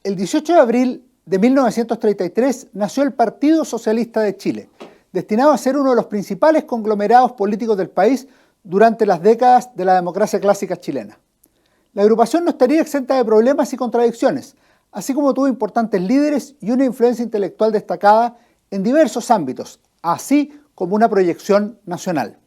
El 18 de abril de 1933 nació el Partido Socialista de Chile, destinado a ser uno de los principales conglomerados políticos del país durante las décadas de la democracia clásica chilena. La agrupación no estaría exenta de problemas y contradicciones, así como tuvo importantes líderes y una influencia intelectual destacada en diversos ámbitos, así como una proyección nacional.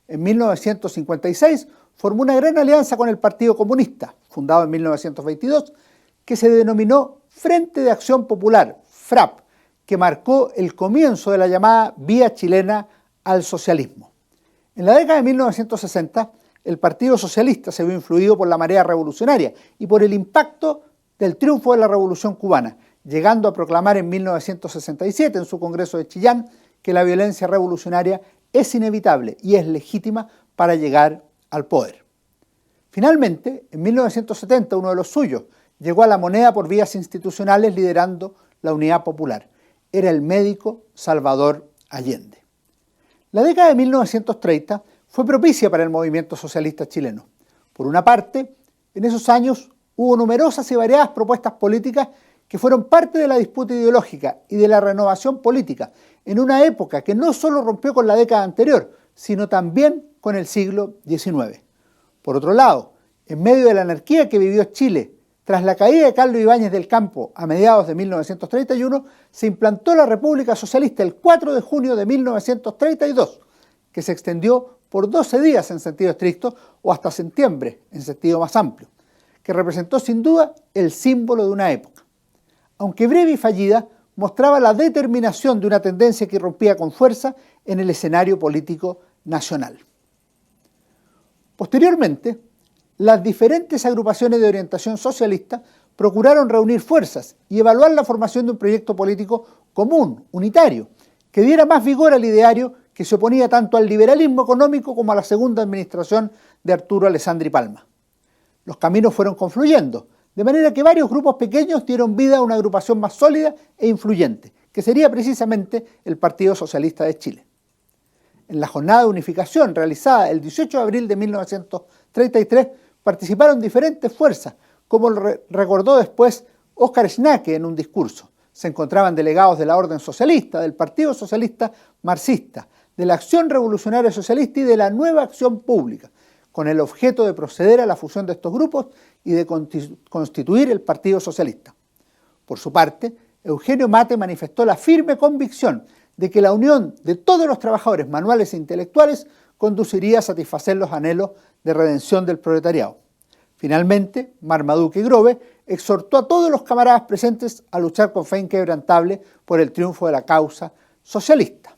En 1956 formó una gran alianza con el Partido Comunista, fundado en 1922, que se denominó Frente de Acción Popular, FRAP, que marcó el comienzo de la llamada vía chilena al socialismo. En la década de 1960, el Partido Socialista se vio influido por la marea revolucionaria y por el impacto del triunfo de la Revolución Cubana, llegando a proclamar en 1967 en su Congreso de Chillán que la violencia revolucionaria es inevitable y es legítima para llegar al poder. Finalmente, en 1970, uno de los suyos llegó a la moneda por vías institucionales liderando la Unidad Popular. Era el médico Salvador Allende. La década de 1930 fue propicia para el movimiento socialista chileno. Por una parte, en esos años hubo numerosas y variadas propuestas políticas que fueron parte de la disputa ideológica y de la renovación política en una época que no solo rompió con la década anterior, sino también con el siglo XIX. Por otro lado, en medio de la anarquía que vivió Chile tras la caída de Carlos Ibáñez del Campo a mediados de 1931, se implantó la República Socialista el 4 de junio de 1932, que se extendió por 12 días en sentido estricto o hasta septiembre en sentido más amplio, que representó sin duda el símbolo de una época. Aunque breve y fallida, mostraba la determinación de una tendencia que irrumpía con fuerza en el escenario político nacional. Posteriormente, las diferentes agrupaciones de orientación socialista procuraron reunir fuerzas y evaluar la formación de un proyecto político común, unitario, que diera más vigor al ideario que se oponía tanto al liberalismo económico como a la segunda administración de Arturo Alessandri Palma. Los caminos fueron confluyendo, de manera que varios grupos pequeños dieron vida a una agrupación más sólida e influyente, que sería precisamente el Partido Socialista de Chile. En la jornada de unificación realizada el 18 de abril de 1933 participaron diferentes fuerzas, como recordó después Óscar Schnake en un discurso. Se encontraban delegados de la Orden Socialista, del Partido Socialista Marxista, de la Acción Revolucionaria Socialista y de la Nueva Acción Pública, con el objeto de proceder a la fusión de estos grupos y de constituir el Partido Socialista. Por su parte, Eugenio Mate manifestó la firme convicción de que la unión de todos los trabajadores manuales e intelectuales conduciría a satisfacer los anhelos de redención del proletariado. Finalmente, Marmaduke Grove exhortó a todos los camaradas presentes a luchar con fe inquebrantable por el triunfo de la causa socialista.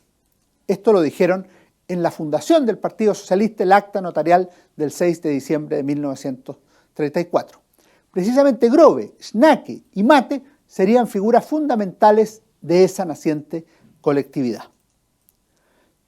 Esto lo dijeron en la fundación del Partido Socialista, el acta notarial del 6 de diciembre de 1934. Precisamente Grove, Schnake y Mate serían figuras fundamentales de esa naciente colectividad.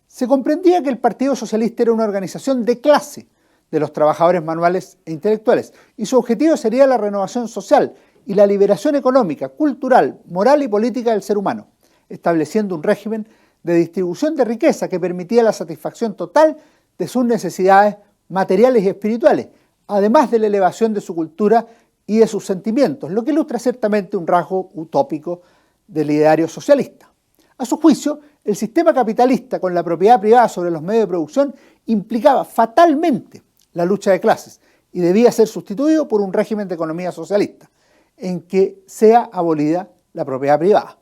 Se comprendía que el Partido Socialista era una organización de clase de los trabajadores manuales e intelectuales, y su objetivo sería la renovación social y la liberación económica, cultural, moral y política del ser humano, estableciendo un régimen de distribución de riqueza que permitía la satisfacción total de sus necesidades materiales y espirituales, además de la elevación de su cultura y de sus sentimientos, lo que ilustra ciertamente un rasgo utópico del ideario socialista. A su juicio, el sistema capitalista con la propiedad privada sobre los medios de producción implicaba fatalmente la lucha de clases y debía ser sustituido por un régimen de economía socialista, en que sea abolida la propiedad privada.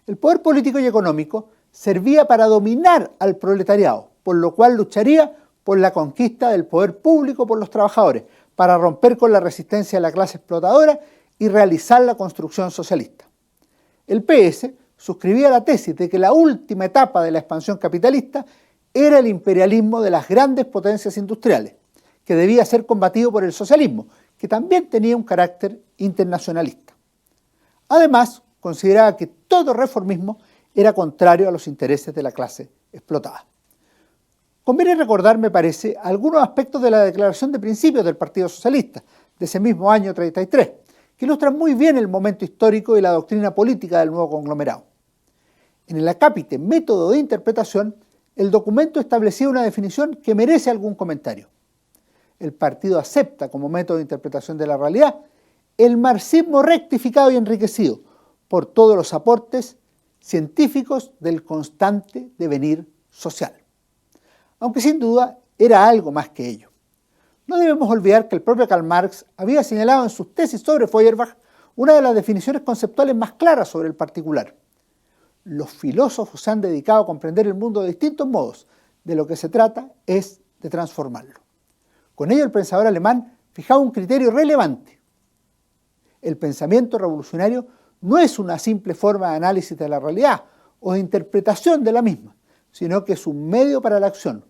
El poder político y económico servía para dominar al proletariado, por lo cual lucharía por la conquista del poder público por los trabajadores, para romper con la resistencia de la clase explotadora y realizar la construcción socialista. El PS suscribía la tesis de que la última etapa de la expansión capitalista era el imperialismo de las grandes potencias industriales, que debía ser combatido por el socialismo, que también tenía un carácter internacionalista. Además, consideraba que todo reformismo era contrario a los intereses de la clase explotada. Conviene recordar, me parece, algunos aspectos de la declaración de principios del Partido Socialista de ese mismo año 33, que ilustran muy bien el momento histórico y la doctrina política del nuevo conglomerado. En el acápite método de interpretación, el documento establecía una definición que merece algún comentario. El partido acepta como método de interpretación de la realidad el marxismo rectificado y enriquecido por todos los aportes científicos del constante devenir social. Aunque sin duda era algo más que ello. No debemos olvidar que el propio Karl Marx había señalado en sus tesis sobre Feuerbach una de las definiciones conceptuales más claras sobre el particular. Los filósofos se han dedicado a comprender el mundo de distintos modos. De lo que se trata es de transformarlo. Con ello el pensador alemán fijaba un criterio relevante. El pensamiento revolucionario no es una simple forma de análisis de la realidad o de interpretación de la misma, sino que es un medio para la acción,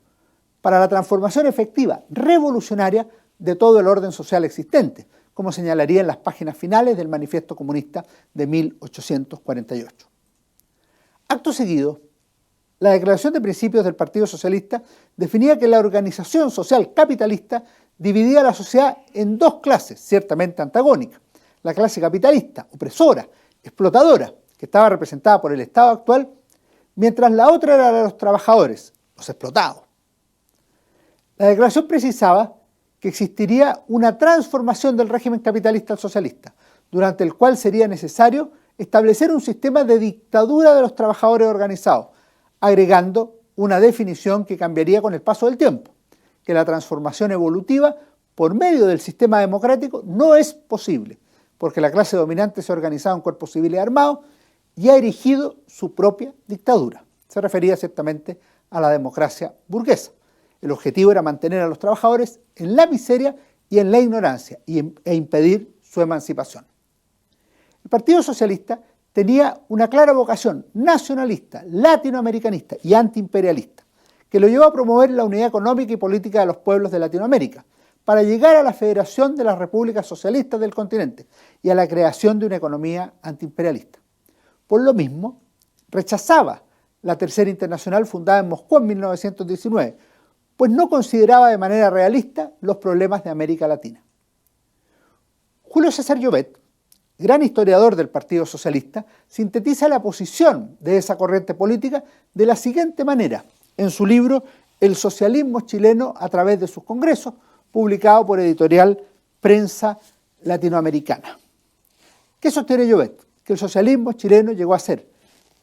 para la transformación efectiva, revolucionaria de todo el orden social existente, como señalaría en las páginas finales del Manifiesto Comunista de 1848. Acto seguido, la Declaración de Principios del Partido Socialista definía que la organización social capitalista dividía a la sociedad en dos clases ciertamente antagónicas. La clase capitalista, opresora, explotadora, que estaba representada por el Estado actual, mientras la otra era la de los trabajadores, los explotados. La declaración precisaba que existiría una transformación del régimen capitalista al socialista, durante el cual sería necesario establecer un sistema de dictadura de los trabajadores organizados, agregando una definición que cambiaría con el paso del tiempo, que la transformación evolutiva por medio del sistema democrático no es posible, porque la clase dominante se ha organizado en cuerpos civiles armados y ha erigido su propia dictadura. Se refería ciertamente a la democracia burguesa. El objetivo era mantener a los trabajadores en la miseria y en la ignorancia e impedir su emancipación. El Partido Socialista tenía una clara vocación nacionalista, latinoamericanista y antiimperialista, que lo llevó a promover la unidad económica y política de los pueblos de Latinoamérica, para llegar a la Federación de las Repúblicas Socialistas del continente y a la creación de una economía antiimperialista. Por lo mismo, rechazaba la Tercera Internacional fundada en Moscú en 1919, pues no consideraba de manera realista los problemas de América Latina. Julio César Llobet, gran historiador del Partido Socialista, sintetiza la posición de esa corriente política de la siguiente manera, en su libro El socialismo chileno a través de sus congresos, publicado por editorial Prensa Latinoamericana. ¿Qué sostiene Llobet? Que el socialismo chileno llegó a ser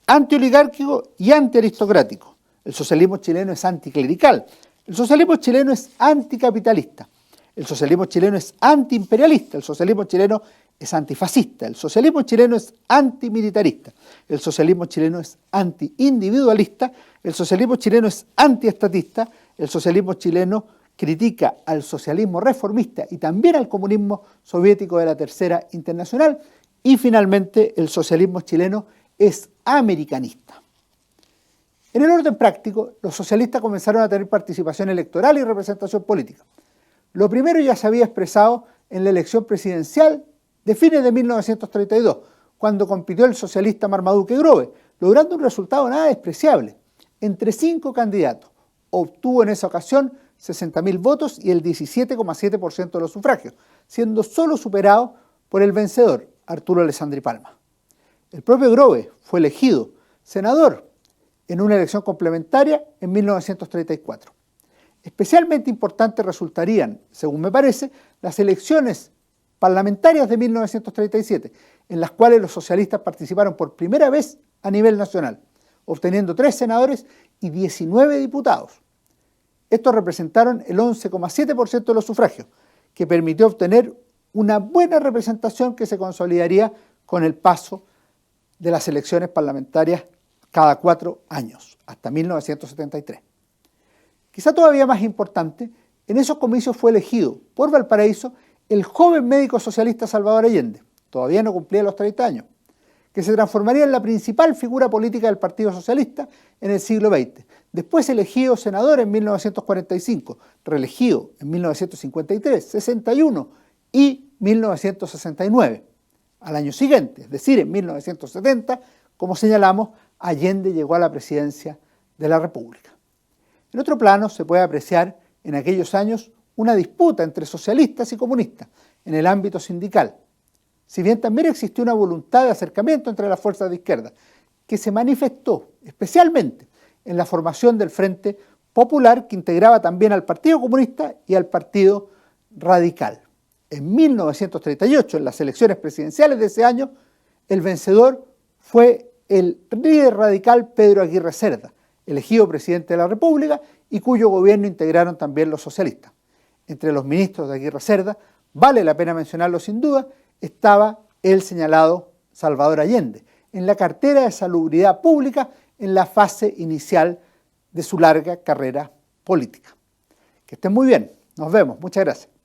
antioligárquico y antiaristocrático. El socialismo chileno es anticlerical. El socialismo chileno es anticapitalista. El socialismo chileno es antiimperialista. El socialismo chileno es antifascista. El socialismo chileno es antimilitarista. El socialismo chileno es antiindividualista. El socialismo chileno es antiestatista. El socialismo chileno critica al socialismo reformista y también al comunismo soviético de la Tercera Internacional. Y finalmente, el socialismo chileno es americanista. En el orden práctico, los socialistas comenzaron a tener participación electoral y representación política. Lo primero ya se había expresado en la elección presidencial de fines de 1932, cuando compitió el socialista Marmaduke Grove, logrando un resultado nada despreciable. Entre 5 candidatos, obtuvo en esa ocasión 60.000 votos y el 17,7% de los sufragios, siendo solo superado por el vencedor, Arturo Alessandri Palma. El propio Grove fue elegido senador en una elección complementaria en 1934. Especialmente importantes resultarían, según me parece, las elecciones parlamentarias de 1937, en las cuales los socialistas participaron por primera vez a nivel nacional, obteniendo 3 senadores y 19 diputados. Estos representaron el 11,7% de los sufragios, que permitió obtener una buena representación que se consolidaría con el paso de las elecciones parlamentarias cada 4 años, hasta 1973. Quizá todavía más importante, en esos comicios fue elegido por Valparaíso el joven médico socialista Salvador Allende, todavía no cumplía los 30 años, que se transformaría en la principal figura política del Partido Socialista en el siglo XX. Después elegido senador en 1945, reelegido en 1953, 61 y 1969. Al año siguiente, es decir, en 1970, como señalamos, Allende llegó a la presidencia de la República. En otro plano se puede apreciar en aquellos años una disputa entre socialistas y comunistas en el ámbito sindical, si bien también existió una voluntad de acercamiento entre las fuerzas de izquierda, que se manifestó especialmente en la formación del Frente Popular, que integraba también al Partido Comunista y al Partido Radical. En 1938, en las elecciones presidenciales de ese año, el vencedor fue el líder radical Pedro Aguirre Cerda, elegido presidente de la República y cuyo gobierno integraron también los socialistas. Entre los ministros de Aguirre Cerda, vale la pena mencionarlo sin duda, estaba el señalado Salvador Allende, en la cartera de Salubridad Pública en la fase inicial de su larga carrera política. Que estén muy bien, nos vemos, muchas gracias.